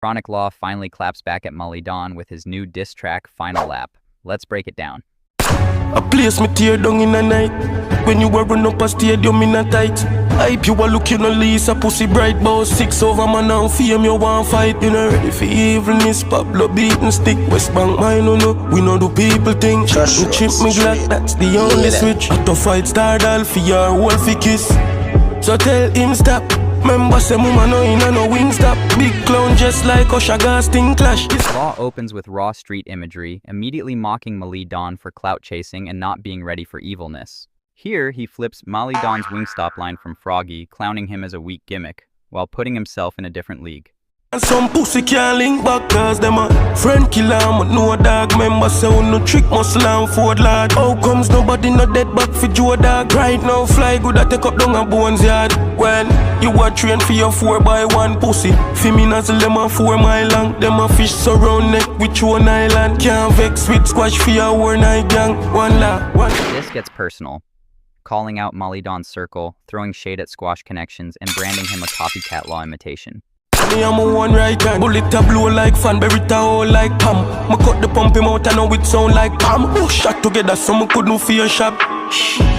Chronic Law finally claps back at Malie Don with his new diss track, Final Lap. Let's break it down. A place me tear down in the night. When you were run up a stadium in a tight. Hype you a looking on Lisa, pussy bright bow 6 over man and fame you want fight. You not ready for evilness, Pablo beating stick. West Bank mine no, we know do people think. Me chip me Glock, that's the only switch. At the fight start all for your wolfy kiss. So tell him stop. Remember say mama no in no wing stop. Big clown just like Usher gas thing clash. Law opens with raw street imagery, immediately mocking Malie Don for clout chasing and not being ready for evilness. Here, he flips Malie Don's Wingstop line from Froggy, clowning him as a weak gimmick, while putting himself in a different league. And some pussy can't link back cause them a friend killer, but no dog member say no trick muscle and Ford lad. How comes nobody not dead back for Joe dog? Right now fly good at take up down a bones yard. When you are trained for your 4x1 pussy, Fimi nozzle them a 4 mile long. Them a fish surround neck with one island. Can't vex with squash for your one night gang. One la, one. This gets personal, calling out Malie Don's circle, throwing shade at Squash Connections, and branding him a copycat Law imitation. Me am a one right hand. Bullet a blow like fan, berry a hole like Pam. Me cut the pump him out and now it sound like Pam. Oh, shot together so me could no fear shop.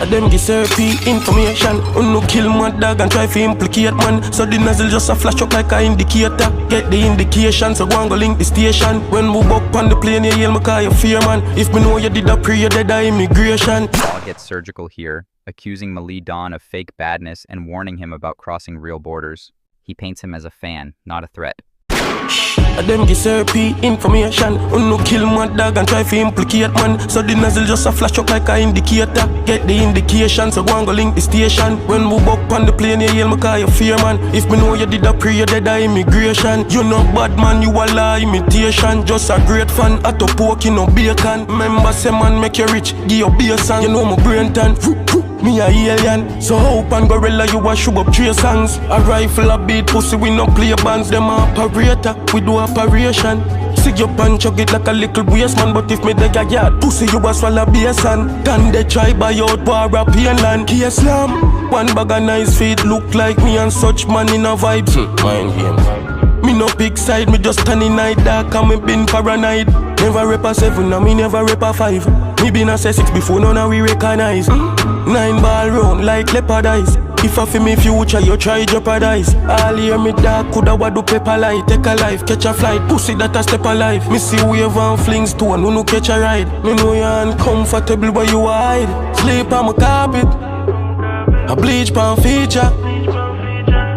And them give therapy information. No kill my dog and try to implicate man. So the nozzle just a flash up like a indicator. Get the indication so go and go link the station. When we buck on the plane you yell me call you fear man. If me know you did a pre you dead a immigration. Law gets surgical here, accusing Malie Don of fake badness and warning him about crossing real borders. He paints him as a fan, not a threat. And them give therapy information. No kill my dog and try to implicate man. So the nozzle just a flash up like a indicator. Get the indication so go and go link the station. When we buck on the plane you yell me call you fear man. If me know you did a pre you dead a immigration. You no bad man, you a law imitation. Just a great fan, at a poke you no bacon. Remember say man make you rich, give you beer song. You know my brain tan. Me a alien, so hope and gorilla you a shoot up 3 songs. A rifle a beat pussy we no play bands. Them a operator, we do operation. See your punch you get like a little waste man. But if me dig a yard, pussy you a swallow bass and then they try buy out bar a Painland. Key slam, one bag of nice feet look like me and such man in a vibes. Mind games. Me no big side, me just stand in night dark and me been paranoid. Never rap a 7 and me never rap a 5. Me been a 6 before none of we recognize. 9 ball round like leopard eyes. If I feel me future, you try jeopardize. All hear me dark, coulda what do paper light. Take a life, catch a flight, pussy that a step alive. Me see wave and flings to and who no catch a ride. Me know you uncomfortable but you hide. Sleep on my carpet, a bleach pan feature.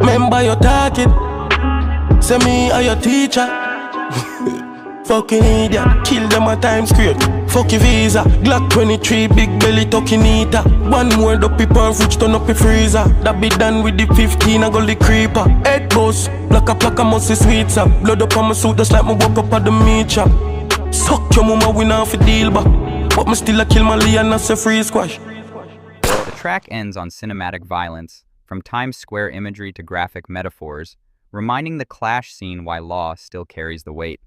Remember your target, say me are your teacher. Fucking idiot, kill them a Times Square. Fuck your visa, Glock 23, big belly talking eater. One more dopey pan fridge turn up your freezer. That be done with the 15, I go the creeper. Head boss, black a musty sweet up. Blood up on my suit just like me walk up at the meat shop. Suck your mama win off a deal back. But me still a kill my Lee and I say free squash. The track ends on cinematic violence, from Times Square imagery to graphic metaphors, reminding the clash scene why Law still carries the weight.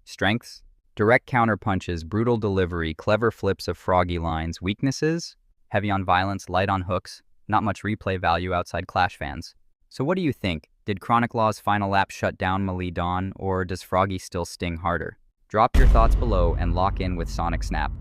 Strengths: direct counterpunches, brutal delivery, clever flips of Froggy lines. Weaknesses: heavy on violence, light on hooks, not much replay value outside Clash fans. So what do you think? Did Chronic Law's final lap shut down Malie Don, or does Froggy still sting harder? Drop your thoughts below and lock in with SonicSnap.